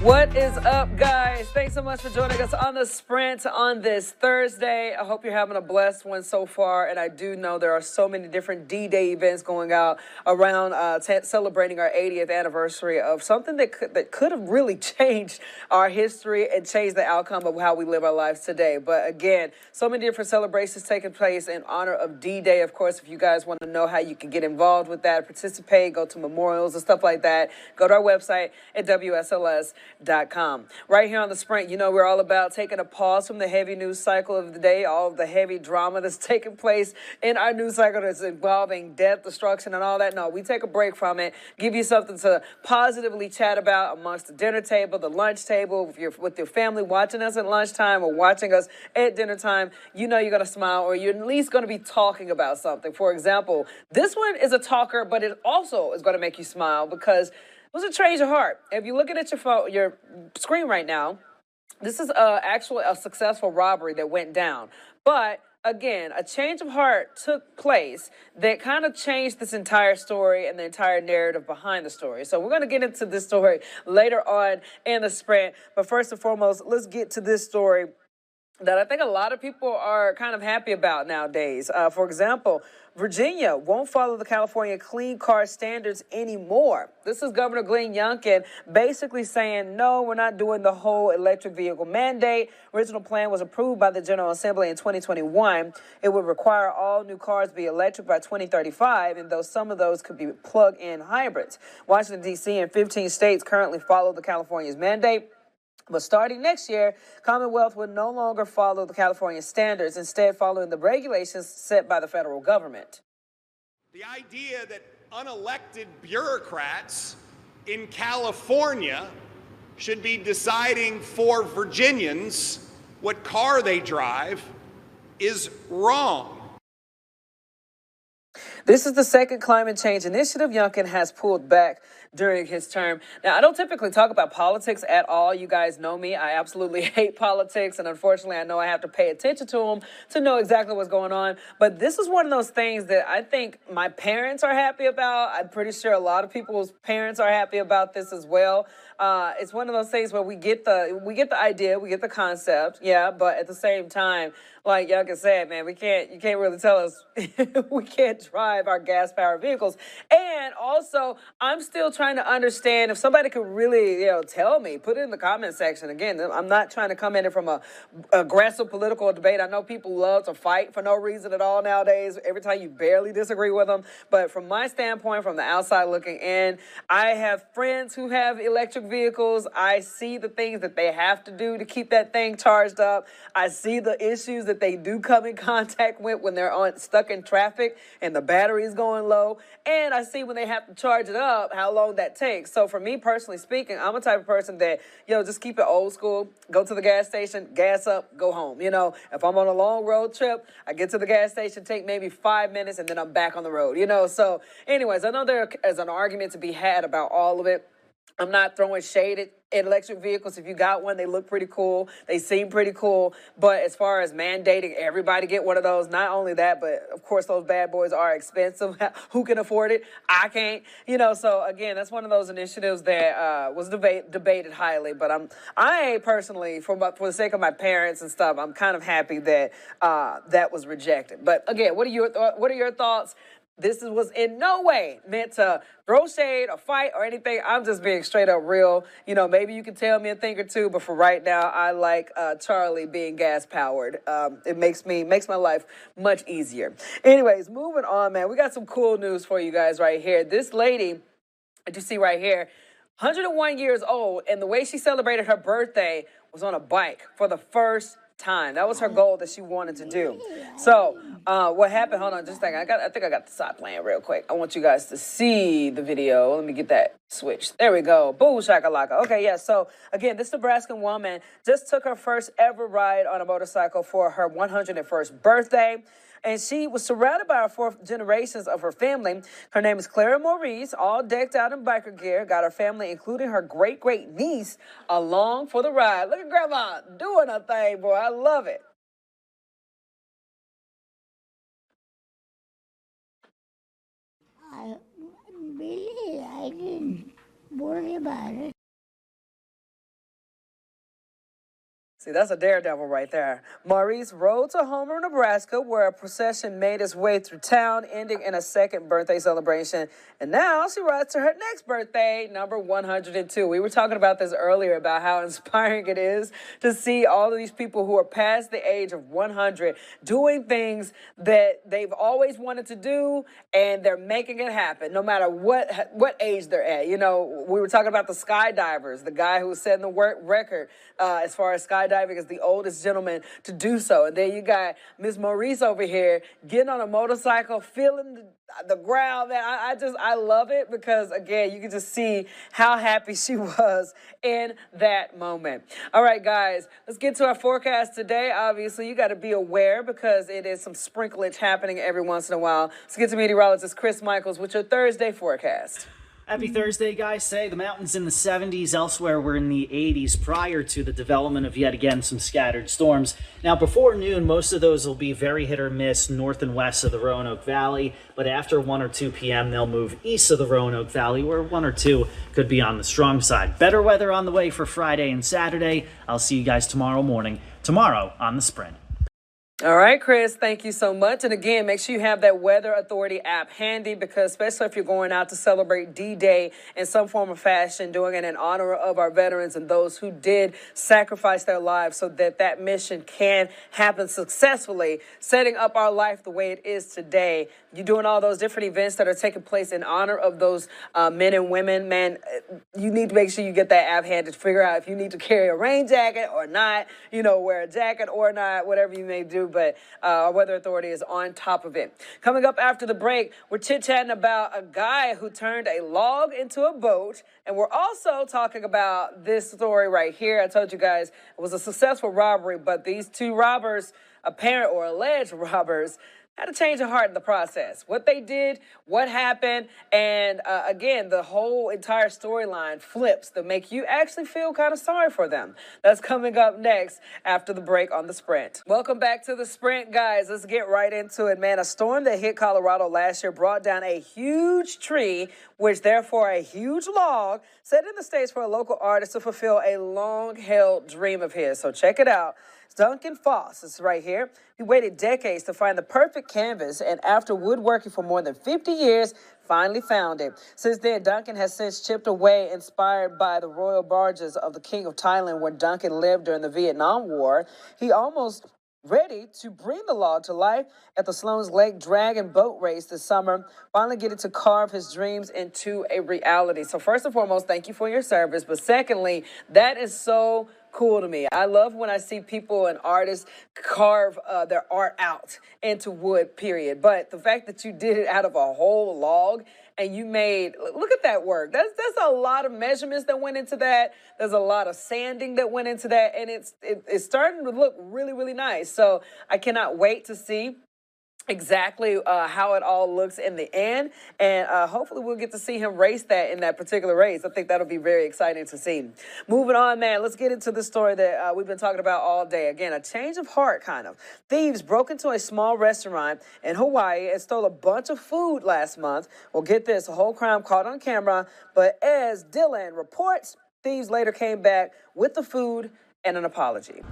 What is up, guys? Thanks so much for joining us on the Sprint on this Thursday. I hope you're having a blessed one so far, and I do know there are so many different D-Day events going out around celebrating our 80th anniversary of something that could have really changed our history and changed the outcome of how we live our lives today. But again, so many different celebrations taking place in honor of D-Day. Of course, if you guys want to know how you can get involved with that, participate, go to memorials and stuff like that, go to our website at WSLS.com. Right here on the Sprint, you know, we're all about taking a pause from the heavy news cycle of the day, all of the heavy drama that's taking place in our news cycle that's involving death, destruction, and all that. No, we take a break from it, give you something to positively chat about amongst the dinner table, the lunch table, if you're with your family watching us at lunchtime or watching us at dinner time. You know you're going to smile, or you're at least going to be talking about something. For example, this one is a talker, but it also is going to make you smile because it was a change of heart. If you're looking at your phone, your screen right now, this is actually a successful robbery that went down. But again, a change of heart took place that kind of changed this entire story and the entire narrative behind the story. So we're going to get into this story later on in the Sprint. But first and foremost, let's get to this story that I think a lot of people are kind of happy about nowadays. For example, Virginia won't follow the California clean car standards anymore. This is Governor Glenn Youngkin basically saying, no, we're not doing the whole electric vehicle mandate. Original plan was approved by the General Assembly in 2021. It would require all new cars be electric by 2035, and though some of those could be plug-in hybrids. Washington, D.C. and 15 states currently follow the California's mandate. But starting next year, Commonwealth will no longer follow the California standards, instead following the regulations set by the federal government. The idea that unelected bureaucrats in California should be deciding for Virginians what car they drive is wrong. This is the second climate change initiative Youngkin has pulled back during his term. Now, I don't typically talk about politics at all. You guys know me. I absolutely hate politics, and unfortunately, I know I have to pay attention to them to know exactly what's going on. But this is one of those things that I think my parents are happy about. I'm pretty sure a lot of people's parents are happy about this as well. It's one of those things where we get the idea, we get the concept, yeah, but at the same time, like Youngkin said, man, you can't really tell us we can't drive our gas-powered vehicles. And also, I'm still trying to understand if somebody could really, tell me, put it in the comment section. Again, I'm not trying to come in it from a aggressive political debate. I know people love to fight for no reason at all nowadays, every time you barely disagree with them. But from my standpoint, from the outside looking in, I have friends who have electric vehicles. I see the things that they have to do to keep that thing charged up. I see the issues that they do come in contact with when they're stuck in traffic and the battery is going low. And I see when they have to charge it up, how long that takes. So for me personally speaking, I'm a type of person that, just keep it old school, go to the gas station, gas up, go home. If I'm on a long road trip, I get to the gas station, take maybe 5 minutes, and then I'm back on the road, So anyways, I know there is an argument to be had about all of it. I'm not throwing shade at electric vehicles. If you got one, they look pretty cool. They seem pretty cool. But as far as mandating everybody get one of those, not only that, but of course those bad boys are expensive. Who can afford it? I can't. So again, that's one of those initiatives that was debated highly. But I personally, for the sake of my parents and stuff, I'm kind of happy that that was rejected. But again, what are your thoughts? This was in no way meant to throw shade or fight or anything. I'm just being straight up real. Maybe you can tell me a thing or two, but for right now, I like Charlie being gas powered. It makes my life much easier. Anyways, moving on, man. We got some cool news for you guys right here. This lady that you see right here, 101 years old, and the way she celebrated her birthday was on a bike for the first time. That was her goal that she wanted to do. So what happened? Hold on, just a second. I think I got the side playing real quick. I want you guys to see the video. Let me get that switched. There we go. Boo shakalaka. Okay, yeah. So again, this Nebraskan woman just took her first ever ride on a motorcycle for her 101st birthday. And she was surrounded by her fourth generations of her family. Her name is Clara Maurice, all decked out in biker gear. Got her family, including her great-great niece, along for the ride. Look at Grandma doing her thing, boy. I love it. I didn't worry about it. See, that's a daredevil right there. Maurice rode to Homer, Nebraska, where a procession made its way through town, ending in a second birthday celebration. And now she rides to her next birthday, number 102. We were talking about this earlier, about how inspiring it is to see all of these people who are past the age of 100 doing things that they've always wanted to do, and they're making it happen, no matter what age they're at. You know, we were talking about the skydivers, the guy who was setting the record as far as skydiving is the oldest gentleman to do so. And then you got Miss Maurice over here getting on a motorcycle, feeling the ground. Man, I love it because, again, you can just see how happy she was in that moment. All right, guys, let's get to our forecast today. Obviously, you got to be aware because it is some sprinklage happening every once in a while. Let's get to meteorologist Chris Michaels with your Thursday forecast. Happy Thursday, guys. Say the mountains in the 70s. Elsewhere, we're in the 80s prior to the development of yet again some scattered storms. Now, before noon, most of those will be very hit or miss north and west of the Roanoke Valley. But after 1 or 2 p.m., they'll move east of the Roanoke Valley, where 1 or 2 could be on the strong side. Better weather on the way for Friday and Saturday. I'll see you guys tomorrow morning. Tomorrow on The Sprint. All right, Chris, thank you so much. And again, make sure you have that Weather Authority app handy because especially if you're going out to celebrate D-Day in some form or fashion, doing it in honor of our veterans and those who did sacrifice their lives so that that mission can happen successfully, setting up our life the way it is today. You're doing all those different events that are taking place in honor of those men and women. Man, you need to make sure you get that app handy to figure out if you need to carry a rain jacket or not, you know, wear a jacket or not, whatever you may do. But our Weather Authority is on top of it. Coming up after the break, we're chit-chatting about a guy who turned a log into a boat. And we're also talking about this story right here. I told you guys it was a successful robbery, but these two robbers, apparent or alleged robbers, had a change of heart in the process. What they did, what happened, and again, the whole entire storyline flips to make you actually feel kind of sorry for them. That's coming up next after the break on The Sprint. Welcome back to The Sprint, guys. Let's get right into it, man. A storm that hit Colorado last year brought down a huge tree, which therefore a huge log, setting the stage for a local artist to fulfill a long-held dream of his. So check it out. Duncan Foss is right here. He waited decades to find the perfect canvas, and after woodworking for more than 50 years, finally found it. Since then, Duncan has since chipped away, inspired by the royal barges of the King of Thailand, where Duncan lived during the Vietnam War. He almost ready to bring the log to life at the Sloan's Lake Dragon boat race this summer, finally getting to carve his dreams into a reality. So first and foremost, thank you for your service. But secondly, that is so cool to me. I love when I see people and artists carve their art out into wood, period. But the fact that you did it out of a whole log and you made, look at that work. That's a lot of measurements that went into that. There's a lot of sanding that went into that. And it's starting to look really, really nice. So I cannot wait to see exactly how it all looks in the end, and hopefully we'll get to see him race that in that particular race. I think that'll be very exciting to see. Moving on, man, let's get into the story that we've been talking about all day. Again, a change of heart, kind of. Thieves broke into a small restaurant in Hawaii and stole a bunch of food last month. Well, get this, a whole crime caught on camera, but as Dylan reports, thieves later came back with the food and an apology.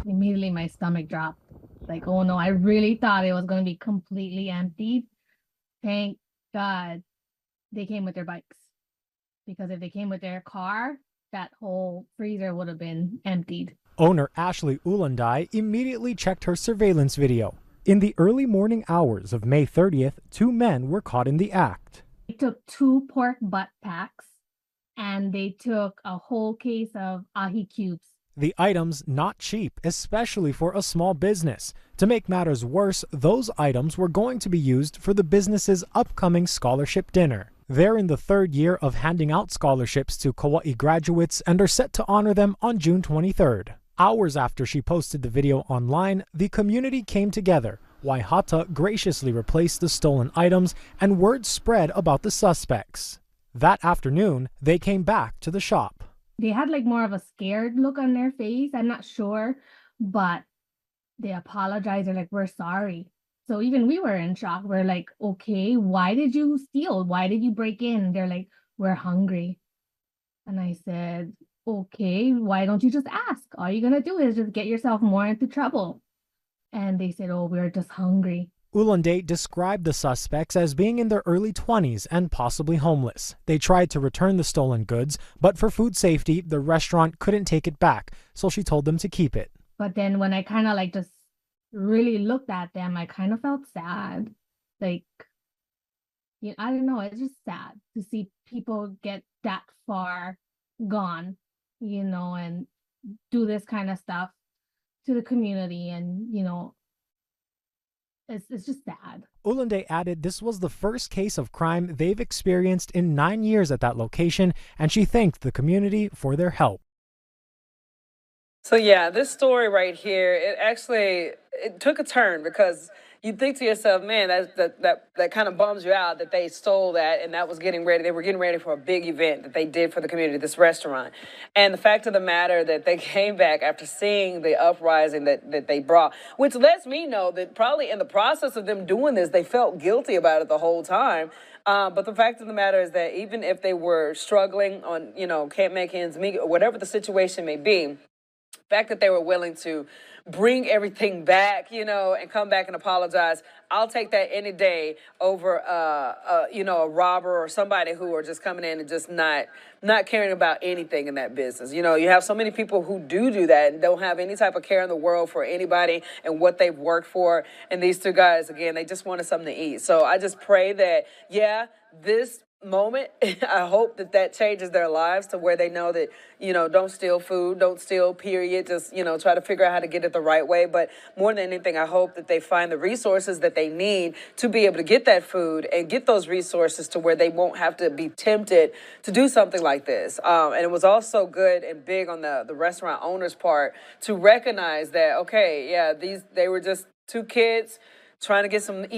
Immediately my stomach dropped. Like, oh no, I really thought it was going to be completely empty. Thank God they came with their bikes. Because if they came with their car, that whole freezer would have been emptied. Owner Ashley Ulandai immediately checked her surveillance video. In the early morning hours of May 30th, 2 men were caught in the act. They took 2 pork butt packs and they took a whole case of ahi cubes. The items not cheap, especially for a small business. To make matters worse, those items were going to be used for the business's upcoming scholarship dinner. They're in the 3rd year of handing out scholarships to Kauai graduates and are set to honor them on June 23rd. Hours after she posted the video online, the community came together. Waihata graciously replaced the stolen items and word spread about the suspects. That afternoon, they came back to the shop. They had like more of a scared look on their face. I'm not sure, but they apologized. They're like, we're sorry. So even we were in shock. We're like, okay, why did you steal? Why did you break in? They're like, we're hungry. And I said, okay, why don't you just ask? All you're gonna do is just get yourself more into trouble. And they said, oh, we're just hungry. Ulande described the suspects as being in their early 20s and possibly homeless. They tried to return the stolen goods, but for food safety, the restaurant couldn't take it back, so she told them to keep it. But then when I kind of like just really looked at them, I kind of felt sad. Like, you know, I don't know, it's just sad to see people get that far gone, you know, and do this kind of stuff to the community. And, you know, it's just sad. Ulande added this was the first case of crime they've experienced in 9 years at that location, and she thanked the community for their help. So yeah, this story right here, it took a turn because you think to yourself, man, that kind of bums you out that they stole that and that was they were getting ready for a big event that they did for the community, this restaurant. And the fact of the matter that they came back after seeing the uprising that they brought, which lets me know that probably in the process of them doing this, they felt guilty about it the whole time. But the fact of the matter is that even if they were struggling on, can't make ends meet, or whatever the situation may be, fact that they were willing to bring everything back, and come back and apologize, I'll take that any day over, a robber or somebody who are just coming in and just not caring about anything in that business. You have so many people who do that and don't have any type of care in the world for anybody and what they've worked for. And these two guys, again, they just wanted something to eat. So I just pray that, this moment, I hope that changes their lives to where they know that, don't steal food, don't steal, period. Just, try to figure out how to get it the right way. But more than anything, I hope that they find the resources that they need to be able to get that food and get those resources to where they won't have to be tempted to do something like this. And it was also good and big on the restaurant owner's part to recognize that, okay, yeah, they were just two kids trying to get something to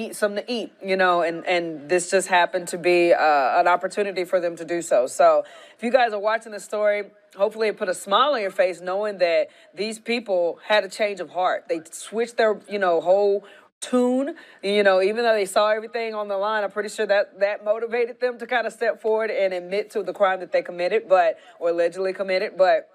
eat, and this just happened to be an opportunity for them to do so. So if you guys are watching this story, hopefully it put a smile on your face knowing that these people had a change of heart. They switched their, whole tune, even though they saw everything on the line. I'm pretty sure that motivated them to kind of step forward and admit to the crime that they committed, or allegedly committed. But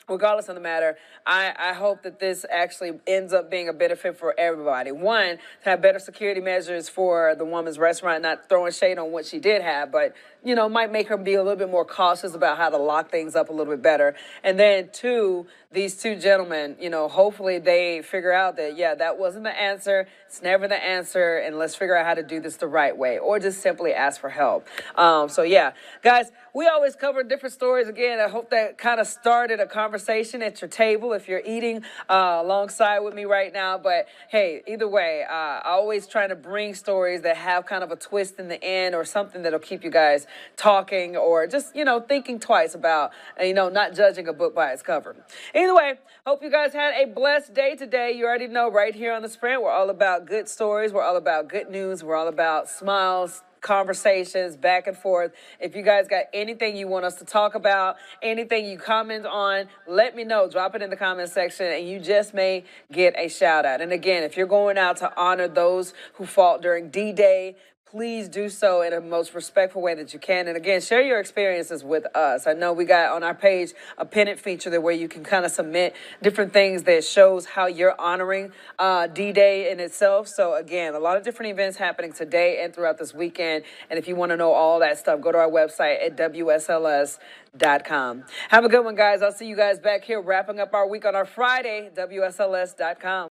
regardless of the matter, I hope that this actually ends up being a benefit for everybody. One, to have better security measures for the woman's restaurant, not throwing shade on what she did have, but, might make her be a little bit more cautious about how to lock things up a little bit better. And then two, these two gentlemen, hopefully they figure out that, that wasn't the answer. It's never the answer. And let's figure out how to do this the right way, or just simply ask for help. Guys, we always cover different stories. Again, I hope that kind of started a conversation at your table if you're eating alongside with me right now. But hey, either way, I always trying to bring stories that have kind of a twist in the end or something that'll keep you guys talking or just, thinking twice about, not judging a book by its cover. Either way, hope you guys had a blessed day today. You already know right here on The Sprint, we're all about good stories. We're all about good news. We're all about smiles, conversations back and forth. If you guys got anything you want us to talk about, anything you comment on, let me know. Drop it in the comment section and you just may get a shout out. And again, if you're going out to honor those who fought during D-Day, please do so in a most respectful way that you can. And again, share your experiences with us. I know we got on our page a pennant feature there where you can kind of submit different things that shows how you're honoring D-Day in itself. So again, a lot of different events happening today and throughout this weekend. And if you want to know all that stuff, go to our website at WSLS.com. Have a good one, guys. I'll see you guys back here wrapping up our week on our Friday, WSLS.com.